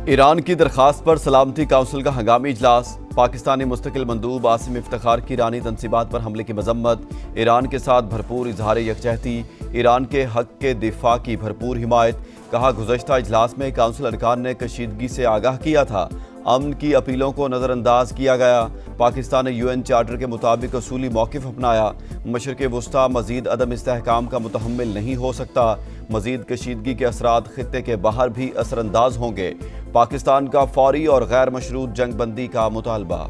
ایران کی درخواست پر سلامتی کونسل کا ہنگامی اجلاس، پاکستانی مستقل مندوب عاصم افتخار کی ایرانی تنصیبات پر حملے کی مذمت، ایران کے ساتھ بھرپور اظہار یکجہتی، ایران کے حق کے دفاع کی بھرپور حمایت۔ کہا گزشتہ اجلاس میں کونسل ارکان نے کشیدگی سے آگاہ کیا تھا، امن کی اپیلوں کو نظر انداز کیا گیا۔ پاکستان نے UN چارٹر کے مطابق اصولی موقف اپنایا، مشرق وسطی مزید عدم استحکام کا متحمل نہیں ہو سکتا، مزید کشیدگی کے اثرات خطے کے باہر بھی اثر انداز ہوں گے۔ پاکستان کا فوری اور غیر مشروط جنگ بندی کا مطالبہ۔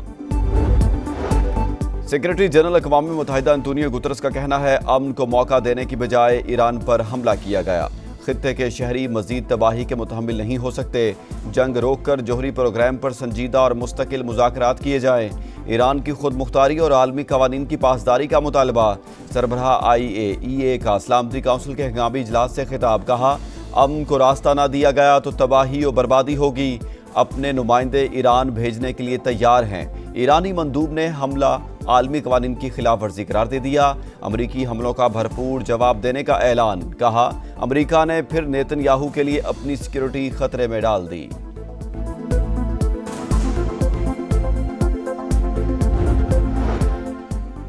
سیکریٹری جنرل اقوام متحدہ انطونیو گترس کا کہنا ہے امن کو موقع دینے کی بجائے ایران پر حملہ کیا گیا، خطے کے شہری مزید تباہی کے متحمل نہیں ہو سکتے، جنگ روک کر جوہری پروگرام پر سنجیدہ اور مستقل مذاکرات کیے جائیں۔ ایران کی خود مختاری اور عالمی قوانین کی پاسداری کا مطالبہ۔ سربراہ IAEA کا سلامتی کونسل کے ہنگامی اجلاس سے خطاب، کہا امن کو راستہ نہ دیا گیا تو تباہی و بربادی ہوگی، اپنے نمائندے ایران بھیجنے کے لیے تیار ہیں۔ ایرانی مندوب نے حملہ عالمی قوانین کی خلاف ورزی قرار دے دیا، امریکی حملوں کا بھرپور جواب دینے کا اعلان۔ کہا امریکہ نے پھر نیتن یاہو کے لیے اپنی سیکیورٹی خطرے میں ڈال دی۔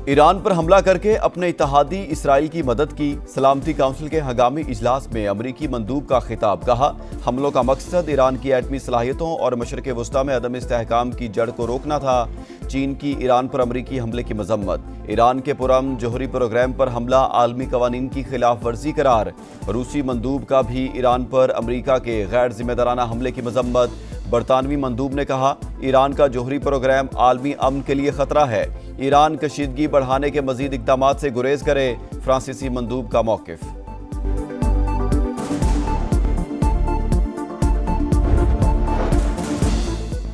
ایران پر حملہ کر کے اپنے اتحادی اسرائیل کی مدد کی، سلامتی کونسل کے ہنگامی اجلاس میں امریکی مندوب کا خطاب۔ کہا حملوں کا مقصد ایران کی ایٹمی صلاحیتوں اور مشرق وسطی میں عدم استحکام کی جڑ کو روکنا تھا۔ چین کی ایران پر امریکی حملے کی مذمت، ایران کے پرامن جوہری پروگرام پر حملہ عالمی قوانین کی خلاف ورزی قرار۔ روسی مندوب کا بھی ایران پر امریکہ کے غیر ذمہ دارانہ حملے کی مذمت۔ برطانوی مندوب نے کہا ایران کا جوہری پروگرام عالمی امن کے لیے خطرہ ہے، ایران کشیدگی بڑھانے کے مزید اقدامات سے گریز کرے۔ فرانسیسی مندوب کا موقف۔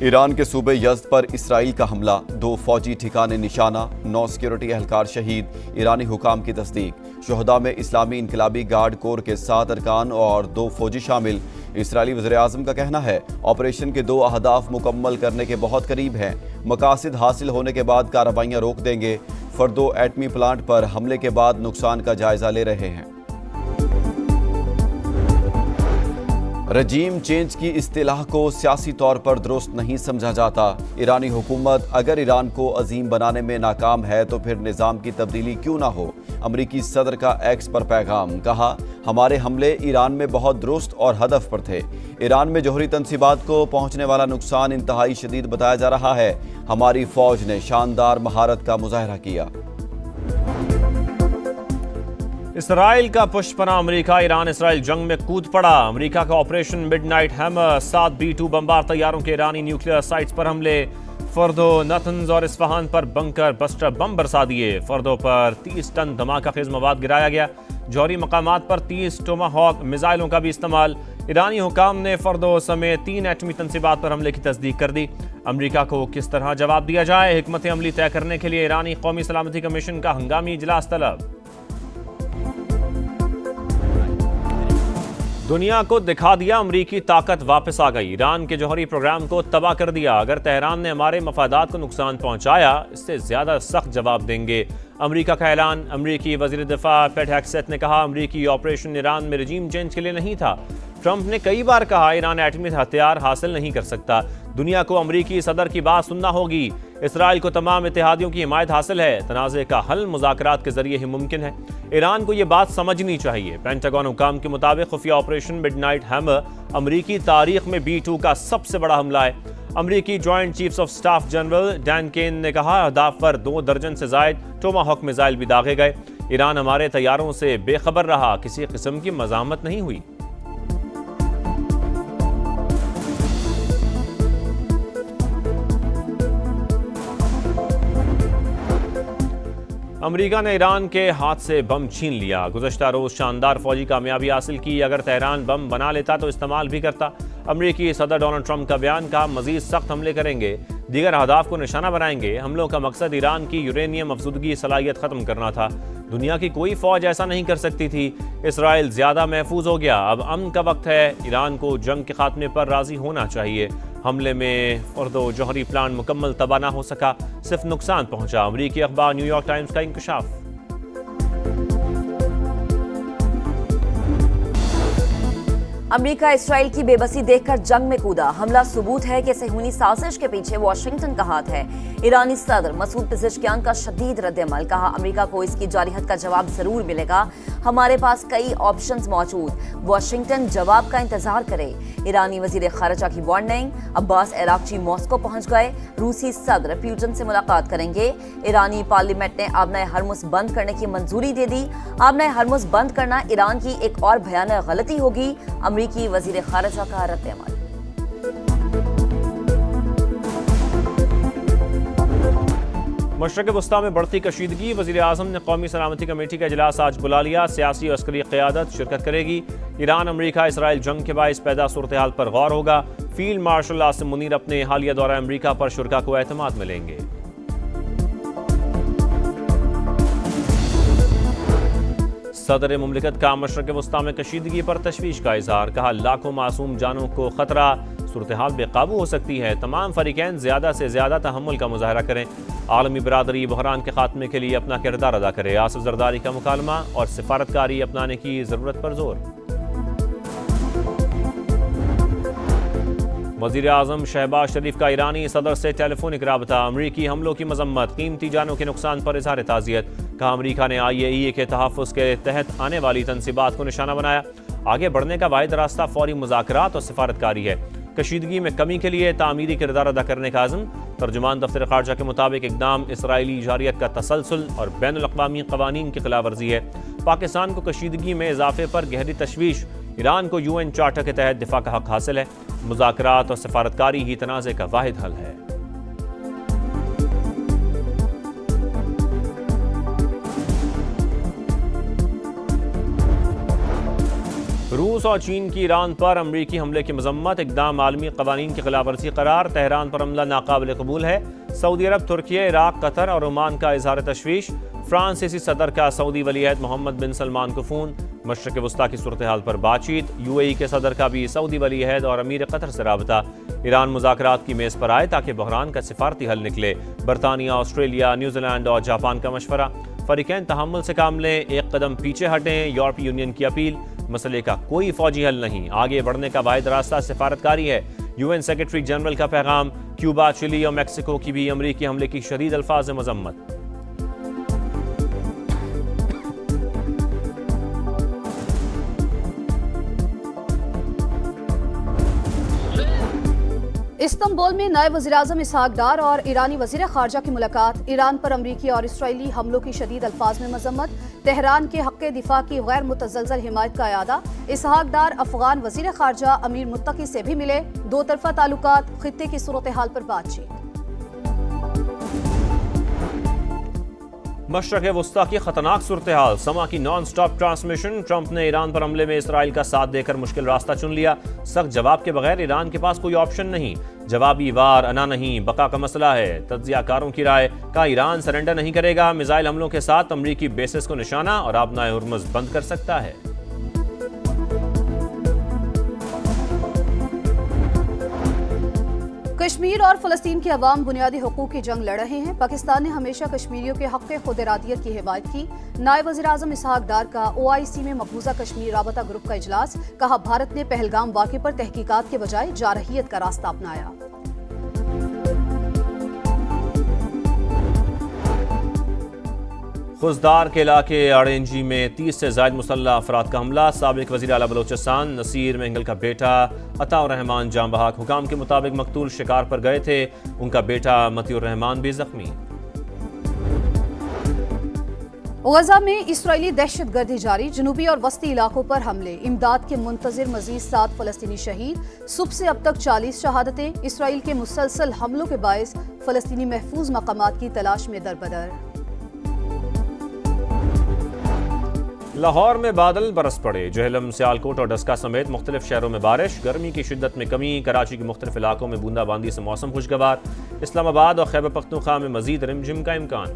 ایران کے صوبے یزد پر اسرائیل کا حملہ، 2 فوجی ٹھکانے نشانہ، 9 سیکیورٹی اہلکار شہید، ایرانی حکام کی تصدیق۔ شہداء میں اسلامی انقلابی گارڈ کور کے 7 ارکان اور 2 فوجی شامل۔ اسرائیلی وزیراعظم کا کہنا ہے آپریشن کے 2 اہداف مکمل کرنے کے بہت قریب ہیں، مقاصد حاصل ہونے کے بعد کارروائیاں روک دیں گے۔ فردو ایٹمی پلانٹ پر حملے کے بعد نقصان کا جائزہ لے رہے ہیں۔ رجیم چینج کی اصطلاح کو سیاسی طور پر درست نہیں سمجھا جاتا۔ ایرانی حکومت اگر ایران کو عظیم بنانے میں ناکام ہے تو پھر نظام کی تبدیلی کیوں نہ ہو۔ امریکی صدر کا ایکس پر پیغام، کہا ہمارے حملے ایران میں بہت درست اور ہدف پر تھے۔ ایران میں جوہری تنصیبات کو پہنچنے والا نقصان انتہائی شدید بتایا جا رہا ہے۔ ہماری فوج نے شاندار مہارت کا مظاہرہ کیا۔ اسرائیل کا پشت پناہ امریکہ ایران اسرائیل جنگ میں کود پڑا۔ امریکہ کا آپریشن مڈ نائٹ ہیمر، 7 B-2 بمبار طیاروں کے ایرانی نیوکلیئر سائٹس پر حملے، فردو، نتنز اور اصفہان پر بنکر بسٹر بم برسا دیے۔ فردو پر 30 ٹن دھماکہ خیز مواد گرایا گیا۔ جوہری مقامات پر 30 ٹوماہاک میزائلوں کا بھی استعمال۔ ایرانی حکام نے فردو سمیت 3 ایٹمی تنصیبات پر حملے کی تصدیق کر دی۔ امریکہ کو کس طرح جواب دیا جائے، حکمت عملی طے کرنے کے لیے ایرانی قومی سلامتی کمیشن کا ہنگامی اجلاس طلب۔ دنیا کو دکھا دیا امریکی طاقت واپس آ گئی، ایران کے جوہری پروگرام کو تباہ کر دیا۔ اگر تہران نے ہمارے مفادات کو نقصان پہنچایا، اس سے زیادہ سخت جواب دیں گے۔ امریکہ کا اعلان۔ امریکی وزیر دفاع پیٹ ہیگسیت نے کہا امریکی آپریشن ایران میں رجیم چینج کے لیے نہیں تھا۔ ٹرمپ نے کئی بار کہا ایران ایٹمی ہتھیار حاصل نہیں کر سکتا۔ دنیا کو امریکی صدر کی بات سننا ہوگی۔ اسرائیل کو تمام اتحادیوں کی حمایت حاصل ہے۔ تنازع کا حل مذاکرات کے ذریعے ہی ممکن ہے۔ ایران کو یہ بات سمجھنی چاہیے۔ پینٹاگون حکام کے مطابق خفیہ آپریشن مڈ نائٹ ہیمر امریکی تاریخ میں B-2 کا سب سے بڑا حملہ ہے۔ امریکی joint chiefs of staff general Dan Caine نے کہا اہداف پر 2 درجن سے زائد ٹوماہاک میزائل بھی داغے گئے۔ ایران ہمارے طیاروں سے بے خبر رہا، کسی قسم کی مزاحمت نہیں ہوئی۔ امریکہ نے ایران کے ہاتھ سے بم چھین لیا۔ گزشتہ روز شاندار فوجی کامیابی حاصل کی، اگر تہران بم بنا لیتا تو استعمال بھی کرتا۔ امریکی صدر ڈونلڈ ٹرمپ کا بیان، کہا مزید سخت حملے کریں گے، دیگر اہداف کو نشانہ بنائیں گے۔ حملوں کا مقصد ایران کی یورینیم افزودگی صلاحیت ختم کرنا تھا۔ دنیا کی کوئی فوج ایسا نہیں کر سکتی تھی۔ اسرائیل زیادہ محفوظ ہو گیا، اب امن کا وقت ہے۔ ایران کو جنگ کے خاتمے پر راضی ہونا چاہیے۔ حملے میں فردو جوہری پلانٹ مکمل تباہ نہ ہو سکا، صرف نقصان پہنچا۔ امریکی اخبار نیو یارک ٹائمز کا انکشاف۔ امریکہ اسرائیل کی بے بسی دیکھ کر جنگ میں کودا، حملہ ثبوت ہے کہ صہیونی سازش کے پیچھے واشنگٹن کا ہاتھ ہے۔ ایرانی صدر مسعود پزشکیان کا شدید رد عمل، کہا امریکہ کو اس کی جارحیت کا جواب ضرور ملے گا، ہمارے پاس کئی آپشنز موجود، واشنگٹن جواب کا انتظار کرے۔ ایرانی وزیر خارجہ کی وارننگ، عباس عراقچی ماسکو پہنچ گئے، روسی صدر پیوٹن سے ملاقات کریں گے۔ ایرانی پارلیمنٹ نے آبنائے ہرمز بند کرنے کی منظوری دے دی، آبنائے ہرمز بند کرنا ایران کی ایک اور بھیانک غلطی ہوگی، امریکی وزیر خارجہ کا رد عمل۔ مشرق وسطیٰ میں بڑھتی کشیدگی، وزیر اعظم نے قومی سلامتی کمیٹی کا اجلاس آج بلا لیا، سیاسی اور عسکری قیادت شرکت کرے گی۔ ایران امریکہ اسرائیل جنگ کے باعث پیدا صورتحال پر غور ہوگا، فیلڈ مارشل عاصم منیر اپنے حالیہ دورہ امریکہ پر شرکاء کو اعتماد میں لیں گے۔ صدر مملکت کا مشرق وسطیٰ میں کشیدگی پر تشویش کا اظہار، کہا لاکھوں معصوم جانوں کو خطرہ، صورتحال بے قابو ہو سکتی ہے، تمام فریقین زیادہ سے زیادہ تحمل کا مظاہرہ کریں، عالمی برادری بحران کے خاتمے کے لیے اپنا کردار ادا کرے، آصف زرداری کا مکالمہ اور سفارتکاری اپنانے کی ضرورت پر زور۔ وزیر اعظم شہباز شریف کا ایرانی صدر سے ٹیلی فونک رابطہ، امریکی حملوں کی مذمت، قیمتی جانوں کے نقصان پر اظہار تعزیت، کہا امریکہ نے IAEA کے تحفظ کے تحت آنے والی تنصیبات کو نشانہ بنایا، آگے بڑھنے کا واحد راستہ فوری مذاکرات اور سفارتکاری ہے، کشیدگی میں کمی کے لیے تعمیری کردار ادا کرنے کا عزم۔ ترجمان دفتر خارجہ کے مطابق اقدام اسرائیلی جارحیت کا تسلسل اور بین الاقوامی قوانین کی خلاف ورزی ہے۔ پاکستان کو کشیدگی میں اضافے پر گہری تشویش، ایران کو UN چارٹر کے تحت دفاع کا حق حاصل ہے، مذاکرات اور سفارتکاری ہی تنازع کا واحد حل ہے۔ روس اور چین کی ایران پر امریکی حملے کی مذمت، اقدام عالمی قوانین کی خلاف ورزی قرار، تہران پر حملہ ناقابل قبول ہے، سعودی عرب، ترکیہ، عراق، قطر اور عمان کا اظہار تشویش، فرانسیسی صدر کا سعودی ولی عہد محمد بن سلمان کو فون، مشرق وسطیٰ کی صورتحال پر بات چیت، UAE کے صدر کا بھی سعودی ولی عہد اور امیر قطر سے رابطہ، ایران مذاکرات کی میز پر آئے تاکہ بحران کا سفارتی حل نکلے، برطانیہ، آسٹریلیا، نیوزی لینڈ اور جاپان کا مشورہ، فریقین تحمل سے کام لیں، ایک قدم پیچھے ہٹیں، یورپی یونین کی اپیل، مسئلے کا کوئی فوجی حل نہیں، آگے بڑھنے کا واحد راستہ سفارتکاری ہے، UN سیکرٹری جنرل کا پیغام، کیوبا، چلی اور میکسیکو کی بھی امریکی حملے کی شدید الفاظ مذمت۔ استنبول میں نائب وزیر اعظم اسحاق ڈار اور ایرانی وزیر خارجہ کی ملاقات، ایران پر امریکی اور اسرائیلی حملوں کی شدید الفاظ میں مذمت، تہران کے حق دفاع کی غیر متزلزل حمایت کا اعادہ، اسحاق ڈار افغان وزیر خارجہ امیر متقی سے بھی ملے، دو طرفہ تعلقات، خطے کی صورتحال پر بات چیت۔ مشرق وسطیٰ کی خطرناک صورتحال، سما کی نان سٹاپ ٹرانسمیشن، ٹرمپ نے ایران پر حملے میں اسرائیل کا ساتھ دے کر مشکل راستہ چن لیا، سخت جواب کے بغیر ایران کے پاس کوئی آپشن نہیں، جوابی وار انا نہیں، بقا کا مسئلہ ہے، تجزیہ کاروں کی رائے، کہا ایران سرنڈر نہیں کرے گا، میزائل حملوں کے ساتھ امریکی بیسز کو نشانہ اور آبنائے ہرمز بند کر سکتا ہے۔ کشمیر اور فلسطین کے عوام بنیادی حقوق کی جنگ لڑ رہے ہیں، پاکستان نے ہمیشہ کشمیریوں کے حق خود ارادیت کی حمایت کی، نائب وزیر اعظم اسحاق ڈار کا OIC میں مقبوضہ کشمیر رابطہ گروپ کا اجلاس، کہا بھارت نے پہلگام واقعے پر تحقیقات کے بجائے جارحیت کا راستہ اپنایا۔ خزدار کے علاقے RNG میں 30 سے زائد مسلح افراد کا حملہ، سابق وزیر اعلیٰ بلوچستان نصیر مہنگل کا بیٹا عطا الرحمان جاں بحق، حکام کے مطابق مقتول شکار پر گئے تھے، ان کا بیٹا متی الرحمان بھی زخمی۔ غزہ میں اسرائیلی دہشت گردی جاری، جنوبی اور وسطی علاقوں پر حملے، امداد کے منتظر مزید 7 فلسطینی شہید، صبح سے اب تک 40 شہادتیں، اسرائیل کے مسلسل حملوں کے باعث فلسطینی محفوظ مقامات کی تلاش میں دربدر۔ لاہور میں بادل برس پڑے، جہلم، سیالکوٹ اور ڈسکا سمیت مختلف شہروں میں بارش، گرمی کی شدت میں کمی، کراچی کے مختلف علاقوں میں بوندا باندی سے موسم خوشگوار، اسلام آباد اور خیبر پختونخوا میں مزید رمجم کا امکان۔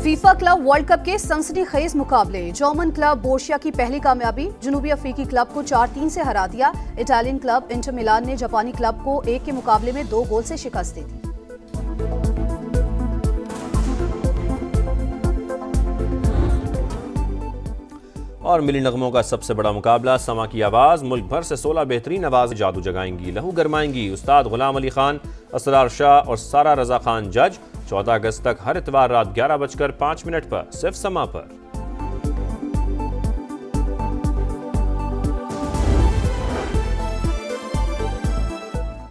فیفا کلب ورلڈ کپ کے سنسنی خیز مقابلے، جرمن کلب بورشیا کی پہلی کامیابی، جنوبی افریقی کلب کو 4-3 سے ہرا دیا، اٹالین کلب انٹر میلان نے جاپانی کلب کو 1 کے مقابلے میں 2 گول سے شکست دی تھی۔ اور ملی نغموں کا سب سے بڑا مقابلہ سما کی آواز ملک بھر سے 16 بہترین آواز جادو جگائیں گی، لہو گرمائیں گی۔ استاد غلام علی خان، اسرار شاہ اور سارا رضا خان جج۔ 14 اگست تک ہر اتوار رات 11:05 پر صرف سما پر۔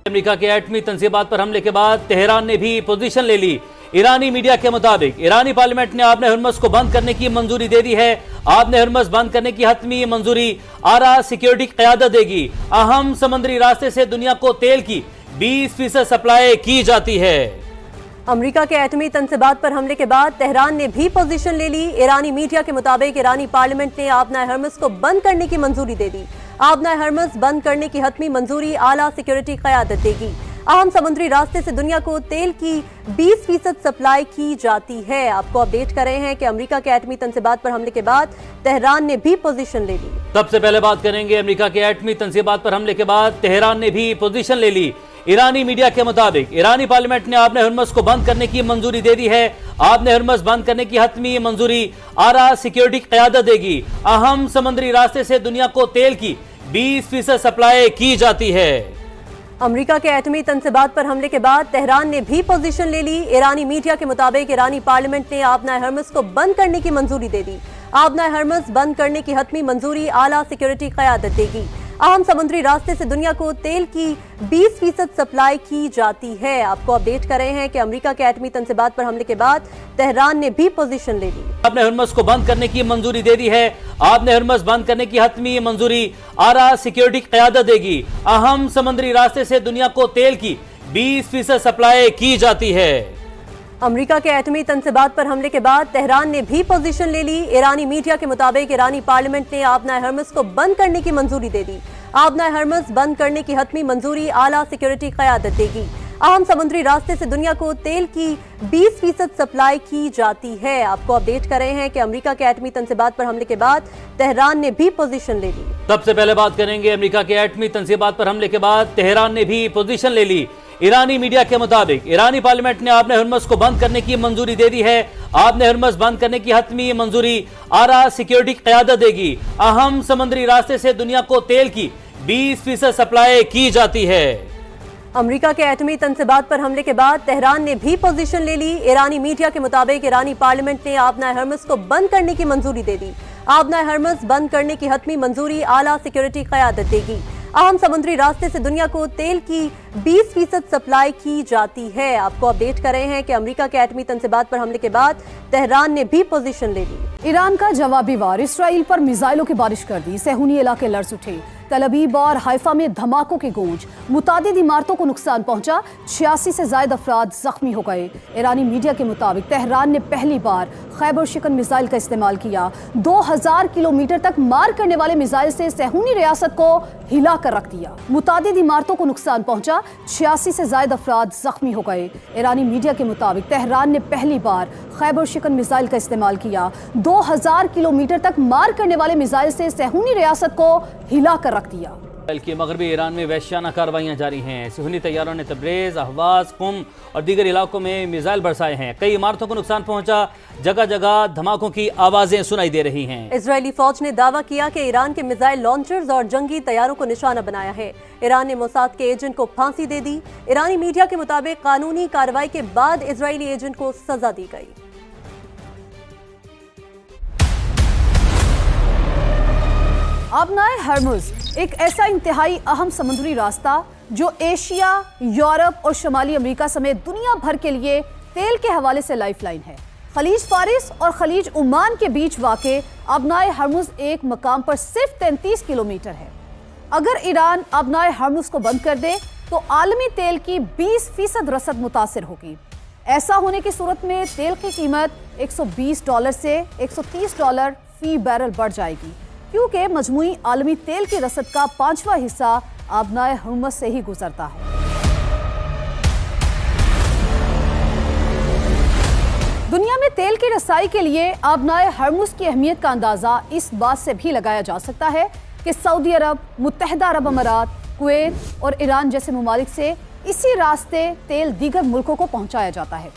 امریکہ کے ایٹمی تنصیبات پر حملے کے بعد تہران نے بھی پوزیشن لے لی۔ ایرانی میڈیا کے مطابق ایرانی پارلیمنٹ نے آبِ ہرمز کو بند کرنے کی منظوری دے دی ہے۔ آبِ ہرمز بند کرنے کی حتمی منظوری آرا سیکیورٹی قیادت دے گی۔ اہم سمندری راستے سے دنیا کو تیل کی 20% سپلائی کی جاتی ہے۔ امریکہ کے ایٹمی تنصیبات پر حملے کے بعد تہران نے بھی پوزیشن لے لی۔ ایرانی میڈیا کے مطابق ایرانی پارلیمنٹ نے آبِ ہرمز کو بند کرنے کی منظوری دے دی۔ آبِ ہرمز بند کرنے کی حتمی منظوری اعلیٰ سیکیورٹی قیادت دے گی۔ اہم سمندری راستے سے دنیا کو تیل کی 20% سپلائی کی جاتی ہے۔ آپ کو اپڈیٹ کر رہے ہیں کہ امریکہ کے ایٹمی تنصیبات پر حملے کے بعد تہران نے بھی پوزیشن لے لی۔ سب سے پہلے بات کریں گے امریکہ کے ایٹمی تنصیبات پر حملے کے بعد تہران نے بھی پوزیشن لے لی۔ ایرانی میڈیا کے مطابق ایرانی پارلیمنٹ نے آبِ ہرمز کو بند کرنے کی منظوری دے دی ہے۔ آبِ ہرمز بند کرنے کی حتمی منظوری آرا سیکیورٹی قیادت دے گی۔ اہم سمندری راستے سے دنیا کو تیل کی 20% سپلائی کی جاتی ہے۔ امریکہ کے ایٹمی تنصیبات پر حملے کے بعد تہران نے بھی پوزیشن لے لی۔ ایرانی میڈیا کے مطابق ایرانی پارلیمنٹ نے آبِ ہرمز کو بند کرنے کی منظوری دے دی۔ آبِ ہرمز بند کرنے کی حتمی منظوری اعلیٰ سیکیورٹی قیادت دے گی۔ اہم سمندری راستے سے دنیا کو تیل کی 20% سپلائی کی جاتی ہے۔ آپ کو اپڈیٹ کر رہے ہیں کہ امریکہ کے ایٹمی تنصیبات پر حملے کے بعد تہران نے بھی پوزیشن لے لی۔ آبِ ہرمز کو بند کرنے کی منظوری دے دی ہے۔ آبِ ہرمز بند کرنے کی حتمی منظوری آرا سیکیورٹی قیادت دے گی۔ اہم سمندری راستے سے دنیا کو تیل کی 20% سپلائی کی جاتی ہے۔ امریکہ کے ایٹمی تنصیبات پر حملے کے بعد تہران نے بھی پوزیشن لے لی۔ ایرانی میڈیا کے مطابق ایرانی پارلیمنٹ نے آبِ ہرمز کو بند کرنے کی منظوری دے دی۔ آبِ ہرمز بند کرنے کی حتمی منظوری اعلیٰ سیکیورٹی قیادت دے گی۔ اہم سمندری راستے سے دنیا کو تیل کی 20% سپلائی کی جاتی ہے۔ آپ کو اپڈیٹ کر رہے ہیں کہ امریکہ کے ایٹمی تنصیبات پر حملے کے بعد تہران نے بھی پوزیشن لے لی۔ سب سے پہلے بات کریں گے امریکہ کے ایٹمی تنصیبات پر حملے کے بعد تہران نے بھی پوزیشن لے لی۔ ایرانی میڈیا کے مطابق ایرانی پارلیمنٹ نے آبِ ہرمز کو بند کرنے کی منظوری دے دی ہے۔ آبِ ہرمز بند کرنے کی حتمی منظوری آرا سیکیورٹی قیادت دے گی۔ اہم سمندری راستے سے دنیا کو تیل کی 20% سپلائی کی جاتی ہے۔ امریکہ کے ایٹمی تنصیبات پر حملے کے بعد تہران نے بھی پوزیشن لے لی۔ ایرانی میڈیا کے مطابق ایرانی پارلیمنٹ نے آبِ ہرمز کو بند کرنے کی منظوری دے دی۔ آبِ ہرمز بند کرنے کی حتمی منظوری اعلیٰ سیکیورٹی قیادت دے گی۔ اہم سمندری راستے سے دنیا کو تیل کی 20% سپلائی کی جاتی ہے۔ آپ کو اپڈیٹ کر رہے ہیں کہ امریکہ کے ایٹمی تنصیبات پر حملے کے بعد تہران نے بھی پوزیشن لے لی۔ ایران کا جوابی وار اسرائیل پر میزائلوں کی بارش کر دی، صہیونی علاقے لرز اٹھے۔ تل ابیب اور حیفا میں دھماکوں کی گونج، متعدد عمارتوں کو نقصان پہنچا، 86 سے زائد افراد زخمی ہو گئے۔ ایرانی میڈیا کے مطابق تہران نے پہلی بار خیبر شکن میزائل کا استعمال کیا۔ 2000 کلومیٹر تک مار کرنے والے میزائل سے صہیونی ریاست کو ہلا کر رکھ دیا۔ متعدد عمارتوں کو نقصان پہنچا، 86 سے زائد افراد زخمی ہو گئے۔ ایرانی میڈیا کے مطابق تہران نے پہلی بار خیبر شکن میزائل کا استعمال کیا۔ 2000 کلومیٹر تک مار کرنے والے میزائل سے صہیونی ریاست کو ہلا کر رکھ دیا۔ بلکہ مغربی ایران میں وحشیانہ کارروائیاں جاری ہیں۔ صہیونی طیاروں نے تبریز، اہواز، قم اور دیگر علاقوں میں میزائل برسائے ہیں۔ کئی عمارتوں کو نقصان پہنچا، جگہ جگہ دھماکوں کی آوازیں سنائی دے رہی ہیں۔ اسرائیلی فوج نے دعویٰ کیا کہ ایران کے میزائل لانچرز اور جنگی طیاروں کو نشانہ بنایا ہے۔ ایران نے موساد کے ایجنٹ کو پھانسی دے دی۔ ایرانی میڈیا کے مطابق قانونی کارروائی کے بعد اسرائیلی ایجنٹ کو سزا دی گئی۔ آبنائے ہرمز ایک ایسا انتہائی اہم سمندری راستہ جو ایشیا، یورپ اور شمالی امریکہ سمیت دنیا بھر کے لیے تیل کے حوالے سے لائف لائن ہے۔ خلیج فارس اور خلیج عمان کے بیچ واقع آبنائے ہرمز ایک مقام پر صرف 33 کلومیٹر ہے۔ اگر ایران آبنائے ہرمز کو بند کر دے تو عالمی تیل کی 20% رسد متاثر ہوگی۔ ایسا ہونے کی صورت میں تیل کی قیمت $120 سے $130 فی بیرل بڑھ جائے گی، کیونکہ مجموعی عالمی تیل کی رسد کا 5واں حصہ آبنائے ہرمز سے ہی گزرتا ہے۔ دنیا میں تیل کی رسائی کے لیے آبنائے ہرمز کی اہمیت کا اندازہ اس بات سے بھی لگایا جا سکتا ہے کہ سعودی عرب، متحدہ عرب امارات، کویت اور ایران جیسے ممالک سے اسی راستے تیل دیگر ملکوں کو پہنچایا جاتا ہے۔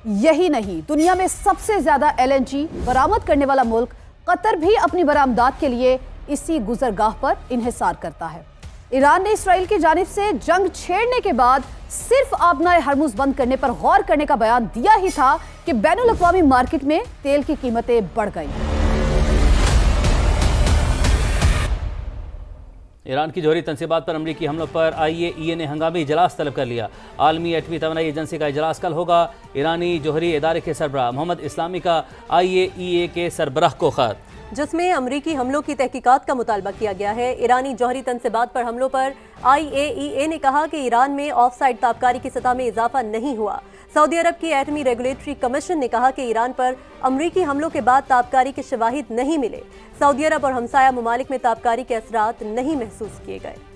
یہی نہیں، دنیا میں سب سے زیادہ LNG برآمد کرنے والا ملک قطر بھی اپنی برآمدات کے لیے اسی گزرگاہ پر انحصار کرتا ہے۔ ایران نے اسرائیل کی جانب سے جنگ چھیڑنے کے بعد صرف آبنائے ہرمز بند کرنے پر غور کرنے کا بیان دیا ہی تھا کہ بین الاقوامی مارکیٹ میں تیل کی قیمتیں بڑھ گئیں۔ ایران کی جوہری تنصیبات پر امریکی حملوں پر IAEA نے ہنگامی اجلاس طلب کر لیا۔ عالمی ایٹمی توانائی ایجنسی کا اجلاس کل ہوگا۔ ایرانی جوہری ادارے کے سربراہ محمد اسلامی کا IAEA کے سربراہ کو خط، جس میں امریکی حملوں کی تحقیقات کا مطالبہ کیا گیا ہے۔ ایرانی جوہری تنصیبات پر حملوں پر IAEA نے کہا کہ ایران میں آف سائٹ تابکاری کی سطح میں اضافہ نہیں ہوا۔ سعودی عرب کی ایٹمی ریگولیٹری کمیشن نے کہا کہ ایران پر امریکی حملوں کے بعد تابکاری کے شواہد نہیں ملے۔ سعودی عرب اور ہمسایہ ممالک میں تابکاری کے اثرات نہیں محسوس کیے گئے۔